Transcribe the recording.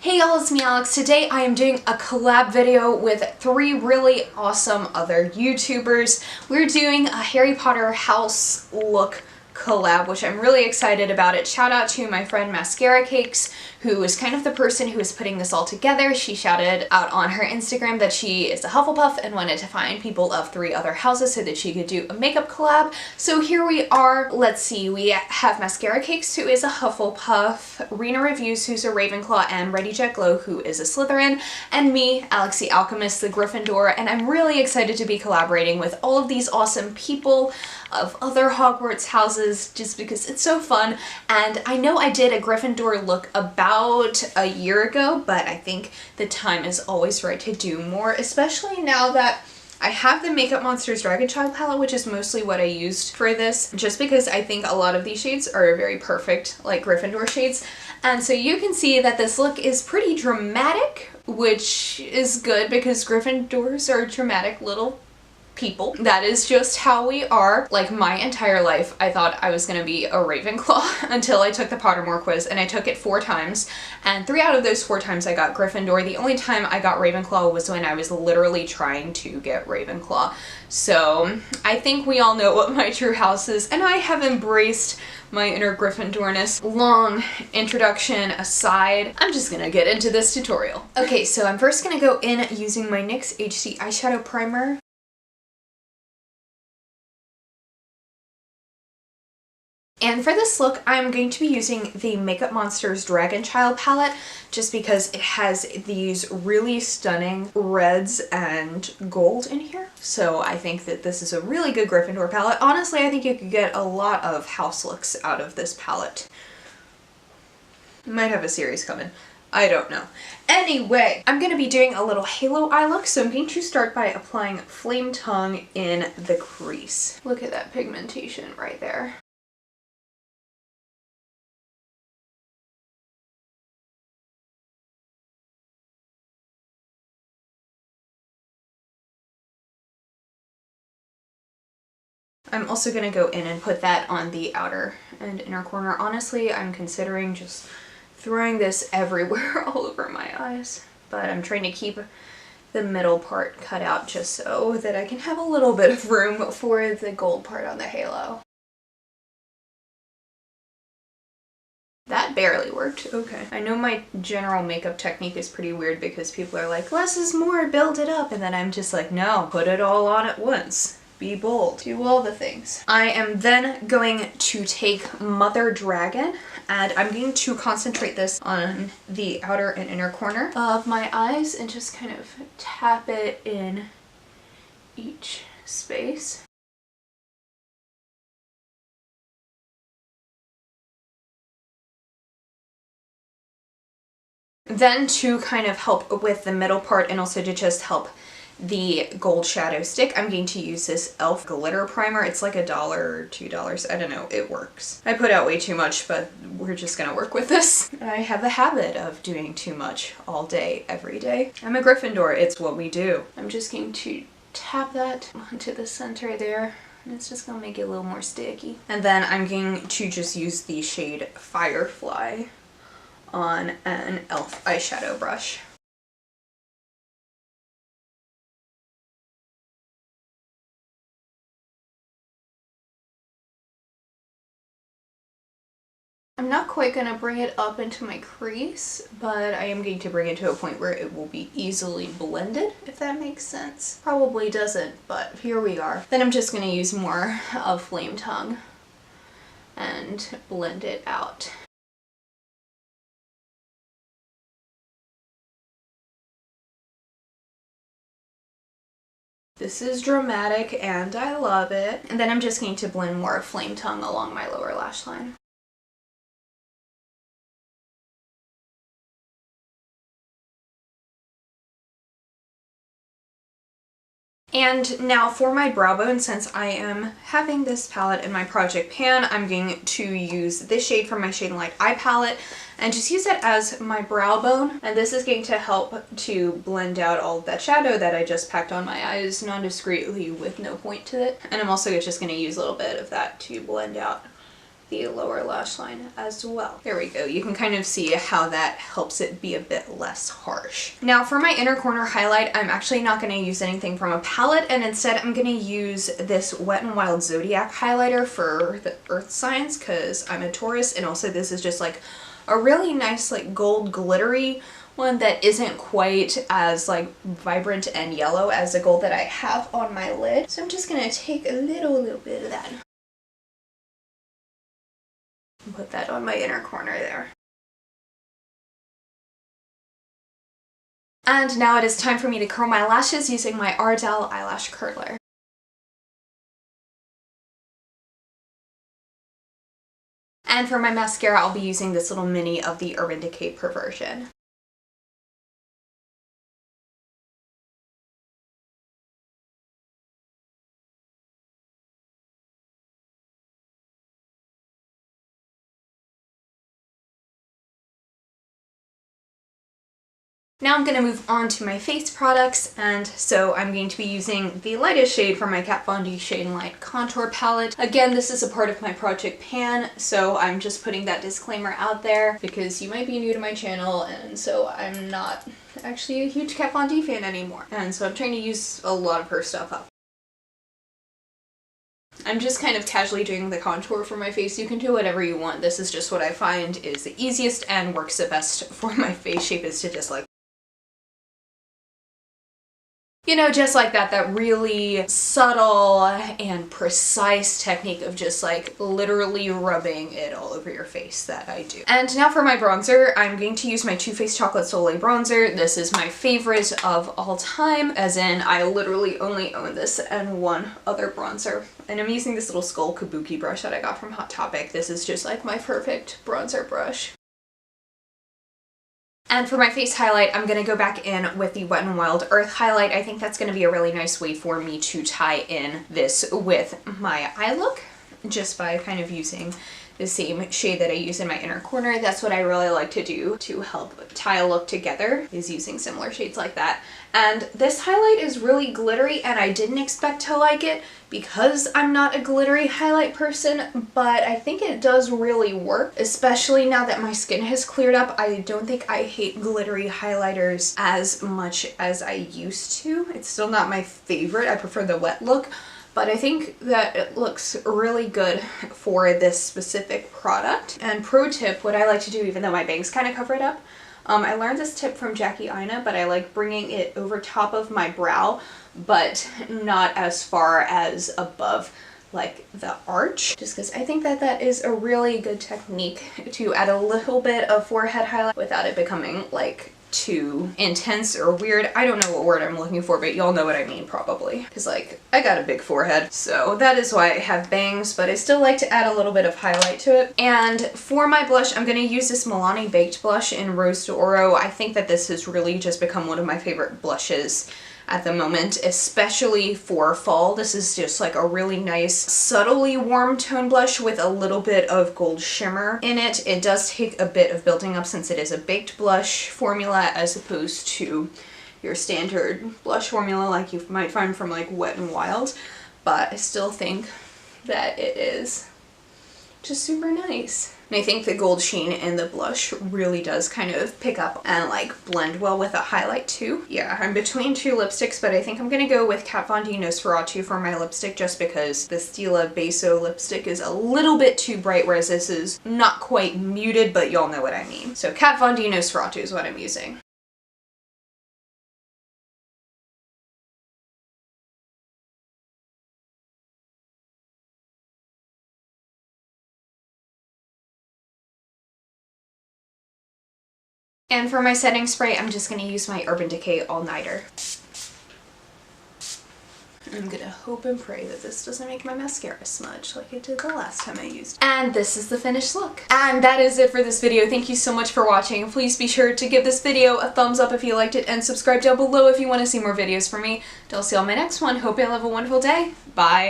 Hey y'all, it's me Alex. Today I am doing a collab video with 3 really awesome other YouTubers. We're doing a Harry Potter house look collab, which I'm really excited about it. Shout out to my friend Mascara Cakes, who is kind of the person who is putting this all together. She shouted out on her Instagram that she is a Hufflepuff and wanted to find people of 3 other houses so that she could do a makeup collab. So here we are. Let's see, we have Mascara Cakes, who is a Hufflepuff, Rena Reviews, who's a Ravenclaw, and Ready Jet Glow, who is a Slytherin, and me, Alex the Alchemist, the Gryffindor, and I'm really excited to be collaborating with all of these awesome people of other Hogwarts houses just because it's so fun. And I know I did a Gryffindor look about a year ago, but I think the time is always right to do more, especially now that I have the Makeup Monsters Dragon Child palette, which is mostly what I used for this, just because I think a lot of these shades are very perfect, like Gryffindor shades. And so you can see that this look is pretty dramatic, which is good because Gryffindors are dramatic little people. That is just how we are. Like, my entire life I thought I was gonna be a Ravenclaw until I took the Pottermore quiz, and I took it 4 times, and 3 out of those 4 times I got Gryffindor. The only time I got Ravenclaw was when I was literally trying to get Ravenclaw. So I think we all know what my true house is, and I have embraced my inner Gryffindorness. Long introduction aside, I'm just gonna get into this tutorial. Okay, so I'm first gonna go in using my NYX HD eyeshadow primer. And for this look, I'm going to be using the Makeup Monsters Dragon Child palette just because it has these really stunning reds and gold in here. So I think that this is a really good Gryffindor palette. Honestly, I think you could get a lot of house looks out of this palette. Might have a series coming. I don't know. Anyway, I'm going to be doing a little halo eye look, so I'm going to start by applying Flame Tongue in the crease. Look at that pigmentation right there. I'm also going to go in and put that on the outer and inner corner. Honestly, I'm considering just throwing this everywhere all over my eyes, but I'm trying to keep the middle part cut out just so that I can have a little bit of room for the gold part on the halo. That barely worked. Okay. I know my general makeup technique is pretty weird because people are like, less is more, build it up, and then I'm just like, no, put it all on at once. Be bold. Do all the things. I am then going to take Mother Dragon, and I'm going to concentrate this on the outer and inner corner of my eyes and just kind of tap it in each space. Then to kind of help with the middle part and also to just help the gold shadow stick, I'm going to use this e.l.f. glitter primer. It's like $1 or $2. I don't know. It works. I put out way too much, but we're just gonna work with this. I have the habit of doing too much all day, every day. I'm a Gryffindor. It's what we do. I'm just going to tap that onto the center there. And it's just gonna make it a little more sticky. And then I'm going to just use the shade Firefly on an e.l.f. eyeshadow brush. I'm not quite going to bring it up into my crease, but I am going to bring it to a point where it will be easily blended, if that makes sense. Probably doesn't, but here we are. Then I'm just going to use more of Flame Tongue and blend it out. This is dramatic and I love it. And then I'm just going to blend more of Flame Tongue along my lower lash line. And now for my brow bone, since I am having this palette in my project pan, I'm going to use this shade from my Shade and Light eye palette and just use it as my brow bone. And this is going to help to blend out all of that shadow that I just packed on my eyes non-discreetly with no point to it. And I'm also just going to use a little bit of that to blend out the lower lash line as well. There we go. You can kind of see how that helps it be a bit less harsh. Now for my inner corner highlight, I'm actually not going to use anything from a palette, and instead I'm going to use this Wet n Wild Zodiac highlighter for the earth signs because I'm a Taurus, and also this is just like a really nice like gold glittery one that isn't quite as like vibrant and yellow as the gold that I have on my lid. So I'm just going to take a little bit of that. Put that on my inner corner there. And now it is time for me to curl my lashes using my Ardell eyelash curler. And for my mascara, I'll be using this little mini of the Urban Decay Perversion. Now I'm going to move on to my face products, and so I'm going to be using the lightest shade from my Kat Von D Shade and Light Contour Palette. Again, this is a part of my Project Pan, so I'm just putting that disclaimer out there because you might be new to my channel, and so I'm not actually a huge Kat Von D fan anymore. And so I'm trying to use a lot of her stuff up. I'm just kind of casually doing the contour for my face. You can do whatever you want. This is just what I find is the easiest and works the best for my face shape, is to just like, you know, just like that, that really subtle and precise technique of just like literally rubbing it all over your face that I do. And now for my bronzer, I'm going to use my Too Faced Chocolate Soleil bronzer. This is my favorite of all time, as in I literally only own this and one other bronzer. And I'm using this little skull kabuki brush that I got from Hot Topic. This is just like my perfect bronzer brush. And for my face highlight, I'm going to go back in with the Wet n Wild Earth highlight. I think that's going to be a really nice way for me to tie in this with my eye look, just by kind of using the same shade that I use in my inner corner. That's what I really like to do to help tie a look together, is using similar shades like that. And this highlight is really glittery, and I didn't expect to like it because I'm not a glittery highlight person, but I think it does really work, especially now that my skin has cleared up. I don't think I hate glittery highlighters as much as I used to. It's still not my favorite. I prefer the wet look, but I think that it looks really good for this specific product. And pro tip, what I like to do, even though my bangs kind of cover it up, I learned this tip from Jackie Aina, but I like bringing it over top of my brow, but not as far as above like the arch, just because I think that that is a really good technique to add a little bit of forehead highlight without it becoming like too intense or weird. I don't know what word I'm looking for, but y'all know what I mean probably, because like I got a big forehead, so that is why I have bangs, but I still like to add a little bit of highlight to it. And for my blush, I'm going to use this Milani Baked blush in Rose d'Oro. I think that this has really just become one of my favorite blushes at the moment, especially for fall. This is just like a really nice, subtly warm tone blush with a little bit of gold shimmer in it. It does take a bit of building up since it is a baked blush formula as opposed to your standard blush formula like you might find from like Wet n Wild, but I still think that it is just super nice. And I think the gold sheen in the blush really does kind of pick up and like blend well with a highlight too. Yeah, I'm between two lipsticks, but I think I'm gonna go with Kat Von D Nosferatu for my lipstick, just because the Stila Beso lipstick is a little bit too bright, whereas this is not quite muted, but y'all know what I mean. So Kat Von D Nosferatu is what I'm using. And for my setting spray, I'm just going to use my Urban Decay All Nighter. I'm going to hope and pray that this doesn't make my mascara smudge like it did the last time I used it. And this is the finished look. And that is it for this video. Thank you so much for watching. Please be sure to give this video a thumbs up if you liked it, and subscribe down below if you want to see more videos from me. I'll see you on my next one. Hope you all have a wonderful day. Bye!